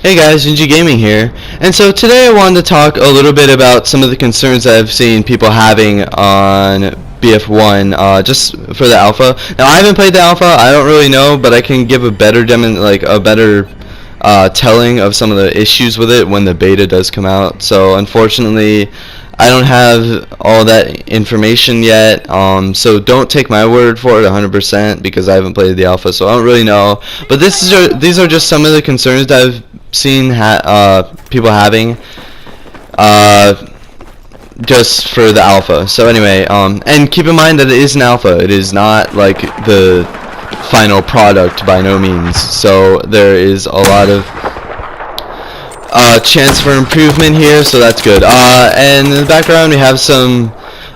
Hey guys, Ninja Gaming here, and so today I wanted to talk a little bit about some of the concerns that I've seen people having on BF1, just for the alpha. Now I haven't played the alpha, I don't really know, but I can give a better telling of some of the issues with it when the beta does come out. So unfortunately, I don't have all that information yet, so don't take my word for it 100% because I haven't played the alpha, so I don't really know. But these are just some of the concerns that I've seen people having just for the alpha. So anyway, and keep in mind that it is an alpha. It is not like the final product by no means. So there is a lot of chance for improvement here, so that's good. And in the background we have some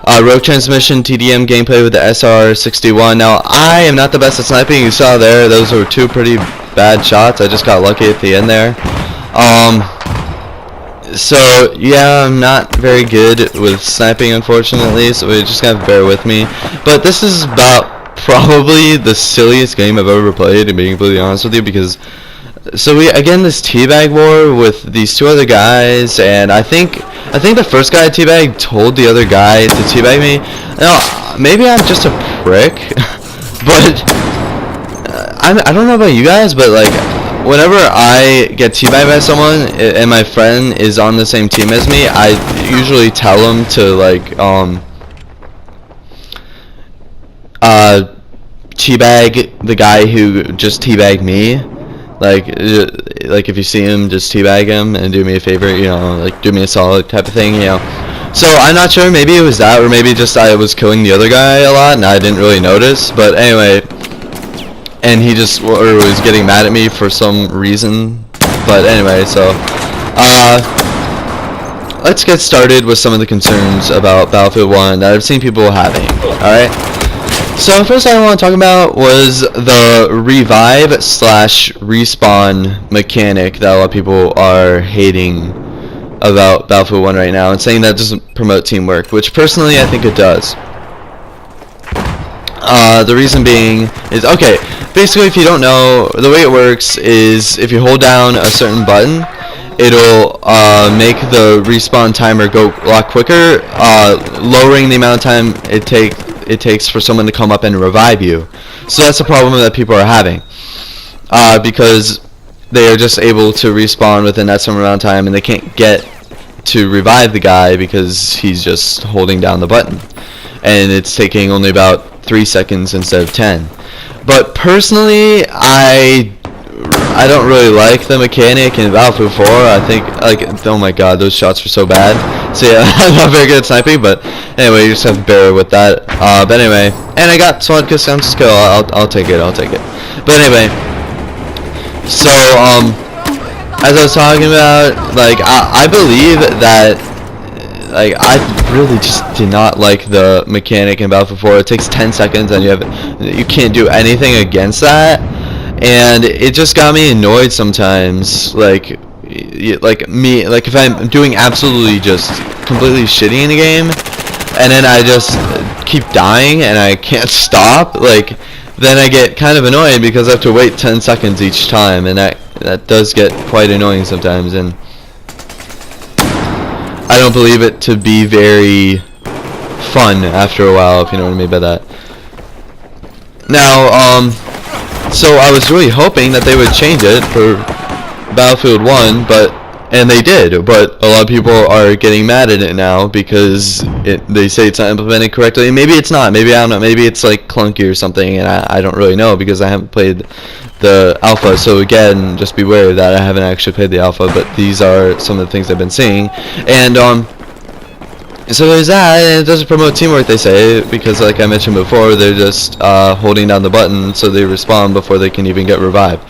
Rogue Transmission TDM gameplay with the SR61. Now I am not the best at sniping. You saw there, those were two pretty bad shots. I just got lucky at the end there. So yeah, I'm not very good with sniping unfortunately, so you just gotta bear with me. But this is about probably the silliest game I've ever played, to be completely honest with you, because so we again this teabag war with these two other guys, and I think the first guy teabag told the other guy to teabag me. Now maybe I'm just a prick, but I don't know about you guys, but like whenever I get teabagged by someone and my friend is on the same team as me, I usually tell them to like teabag the guy who just teabagged me. Like if you see him, just teabag him and do me a favor, you know, like do me a solid type of thing, you know. So I'm not sure, maybe it was that, or maybe just I was killing the other guy a lot and I didn't really notice, but anyway, and he just was getting mad at me for some reason. But anyway, so let's get started with some of the concerns about Battlefield 1 that I've seen people having. Alright, so the first thing I want to talk about was the revive / respawn mechanic that a lot of people are hating about Battlefield 1 right now, and saying that doesn't promote teamwork, which personally I think it does. The reason being is, okay, basically if you don't know, the way it works is if you hold down a certain button, it'll make the respawn timer go a lot quicker, lowering the amount of time it takes for someone to come up and revive you. So that's the problem that people are having, because they are just able to respawn within that certain amount of time, and they can't get to revive the guy because he's just holding down the button, and it's taking only about 3 seconds instead of 10. But personally, I don't really like the mechanic in Battlefield 4. I think, like, oh my god, those shots were so bad. So yeah, I'm not very good at sniping, but anyway, you just have to bear with that. But anyway, and I got SWAT custom skill. I'll take it. But anyway, so as I was talking about, like, I believe that, like, I really just did not like the mechanic in Battlefield 4. It takes 10 seconds and you can't do anything against that, and it just got me annoyed sometimes. Like if I'm doing absolutely just completely shitty in the game, and then I just keep dying and I can't stop, like, then I get kind of annoyed because I have to wait 10 seconds each time, and that does get quite annoying sometimes, and I don't believe it to be very fun after a while, if you know what I mean by that. Now, so I was really hoping that they would change it for Battlefield 1, and they did, but a lot of people are getting mad at it now because they say it's not implemented correctly. Maybe it's not, maybe I don't know, maybe it's like clunky or something, and I don't really know because I haven't played the alpha. So again, just beware that I haven't actually played the alpha, but these are some of the things I've been seeing. And so there's that, and it doesn't promote teamwork, they say, because like I mentioned before, they're just holding down the button so they respawn before they can even get revived.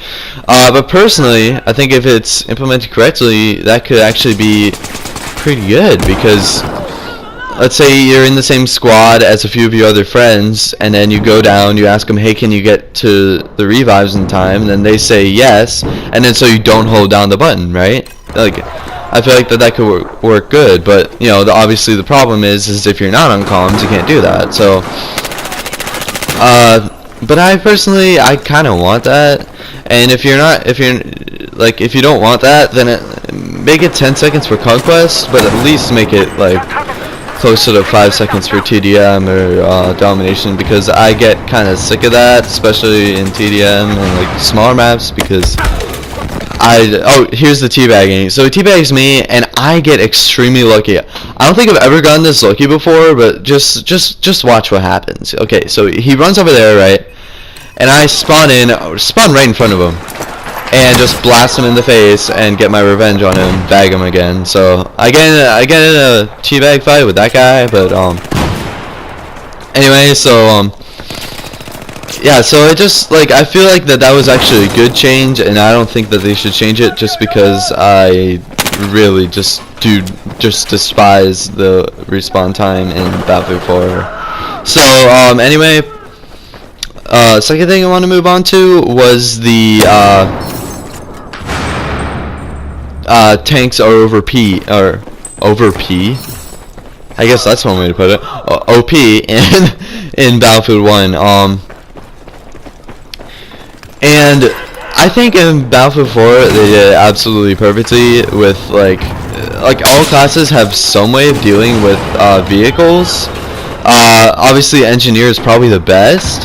But personally, I think if it's implemented correctly, that could actually be pretty good, because let's say you're in the same squad as a few of your other friends, and then you go down, you ask them, hey, can you get to the revives in time? And then they say yes, and then so you don't hold down the button, right? Like, I feel like that could work good, but you know, obviously the problem is if you're not on comms, you can't do that. So, But I personally, I kind of want that. And if you're not, if you don't want that, then make it 10 seconds for conquest, but at least make it like closer to 5 seconds for TDM or domination, because I get kind of sick of that, especially in TDM and like smaller maps, because here's the teabagging. So he teabags me, and I get extremely lucky. I don't think I've ever gotten this lucky before, but just watch what happens. Okay, so he runs over there, right? And I spawn right in front of him, and just blast him in the face and get my revenge on him, bag him again. So I get in a teabag fight with that guy, but anyway, so yeah, so it just, like, I feel like that was actually a good change, and I don't think that they should change it, just because I really just despise the respawn time in Battlefield 4. So anyway, second thing I want to move on to was the tanks are over P. I guess that's one way to put it. OP in Battlefield 1. And I think in Battlefield 4 they did it absolutely perfectly with like all classes have some way of dealing with vehicles. Obviously engineer is probably the best,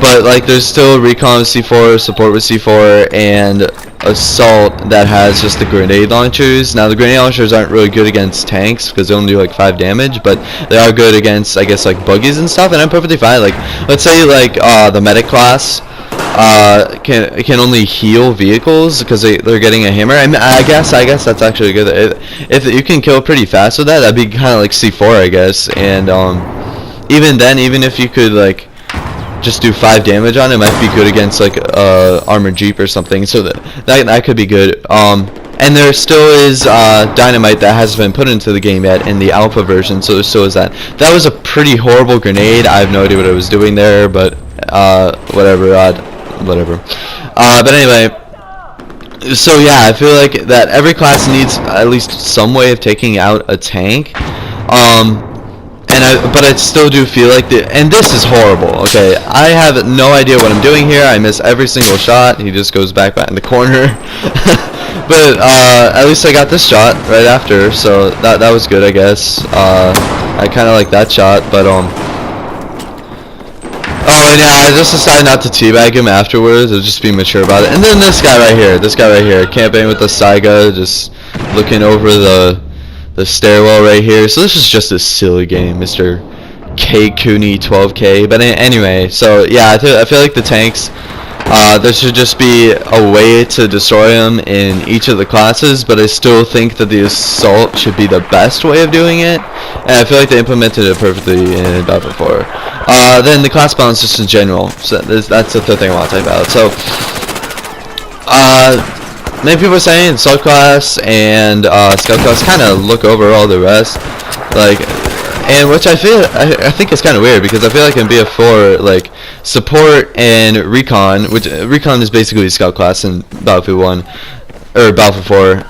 but like there's still recon with C4, support with C4, and assault that has just the grenade launchers. Now the grenade launchers aren't really good against tanks because they only do like 5 damage, but they are good against, I guess, like buggies and stuff, and I'm perfectly fine. Like let's say like the medic class can only heal vehicles because they're getting a hammer. I guess that's actually good. If you can kill pretty fast with that, that'd be kind of like C4, I guess. And even then, even if you could like just do 5 damage on it, might be good against like armored jeep or something. So that could be good. And there still is dynamite that hasn't been put into the game yet in the alpha version, so there still is that. That was a pretty horrible grenade. I have no idea what I was doing there, but whatever. But anyway, so yeah, I feel like that every class needs at least some way of taking out a tank. But I still do feel like and this is horrible. Okay, I have no idea what I'm doing here. I miss every single shot. He just goes back in the corner. But at least I got this shot right after, so that was good, I guess. I kind of like that shot, but oh, and yeah, I just decided not to teabag him afterwards. I'll just be mature about it. And then this guy right here, camping with the Saiga, just looking over the stairwell right here. So this is just a silly game, Mr. K Cooney 12K. But anyway, so yeah, I feel like the tanks, there should just be a way to destroy them in each of the classes, but I still think that the assault should be the best way of doing it, and I feel like they implemented it perfectly in Battlefield 4. Then the class balance just in general, so that's the third thing I want to talk about. So many people are saying assault class and scout class kind of look over all the rest, like, and which I think is kind of weird, because I feel like in BF4, like, support and recon, which recon is basically scout class in Battlefield 1 or Battlefield 4.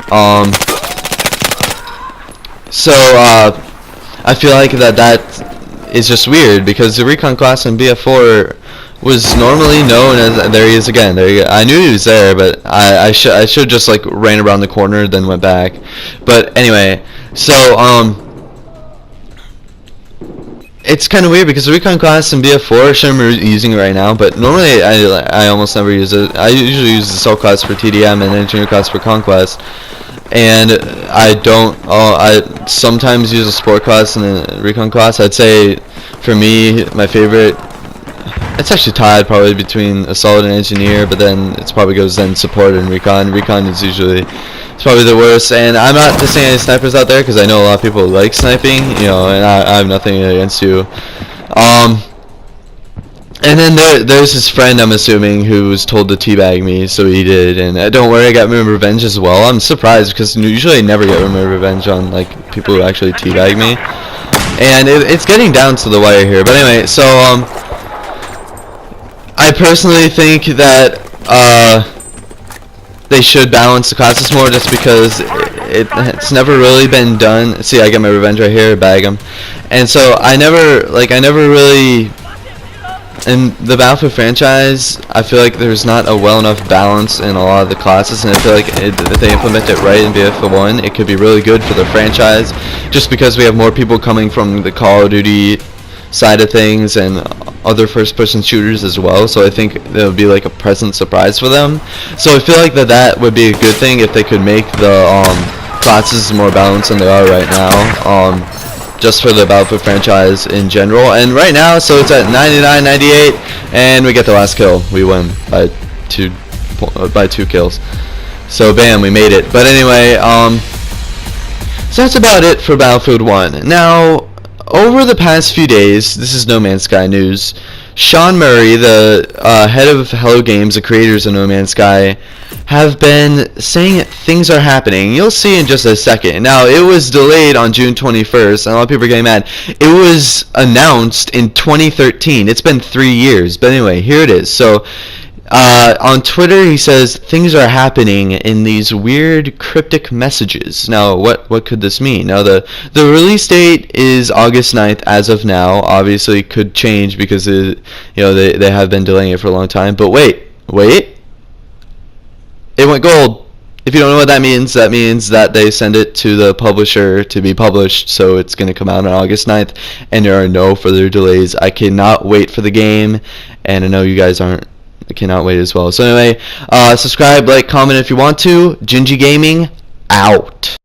So I feel like that is just weird, because the recon class in BF4 was normally known as, there he is again. I knew he was there, but I should just like ran around the corner then went back. But anyway, so it's kind of weird because the recon class in BF4, sure I'm using it right now, but normally I almost never use it. I usually use the assault class for TDM and engineer class for conquest, and I sometimes use a sport class and a recon class. I'd say for me my favorite, it's actually tied probably between assault and engineer, but then it probably goes then support and recon. Recon is usually, it's probably the worst, and I'm not dissing any snipers out there because I know a lot of people like sniping, you know, and I have nothing against you. And then there's his friend, I'm assuming, who was told to teabag me, so he did, and don't worry, I got my revenge as well. I'm surprised because usually I never get my revenge on like people who actually teabag me, and it's getting down to the wire here. But anyway, so I personally think that they should balance the classes more, just because it's never really been done. See, I get my revenge right here, bag him, and so I never really in the Battlefield franchise, I feel like there's not a well enough balance in a lot of the classes, and I feel like if they implement it right in Battlefield 1, it could be really good for the franchise, just because we have more people coming from the Call of Duty side of things and other first-person shooters as well, so I think that would be like a pleasant surprise for them. So I feel like that would be a good thing if they could make the classes more balanced than they are right now, just for the Battlefield franchise in general. And right now, so it's at 99-98, and we get the last kill. We win by two kills. So bam, we made it. But anyway, so that's about it for Battlefield 1. Now, over the past few days, this is No Man's Sky news, Sean Murray, the head of Hello Games, the creators of No Man's Sky, have been saying things are happening. You'll see in just a second. Now, it was delayed on June 21st, and a lot of people are getting mad. It was announced in 2013. It's been 3 years. But anyway, here it is. So, on Twitter, he says things are happening in these weird cryptic messages. Now, what could this mean? Now, the release date is August 9th as of now. Obviously, it could change because they have been delaying it for a long time. But wait, it went gold. If you don't know what that means that they send it to the publisher to be published, so it's going to come out on August 9th, and there are no further delays. I cannot wait for the game, and I know you guys aren't. I cannot wait as well. So anyway, subscribe, like, comment if you want to. Gingy Gaming, out.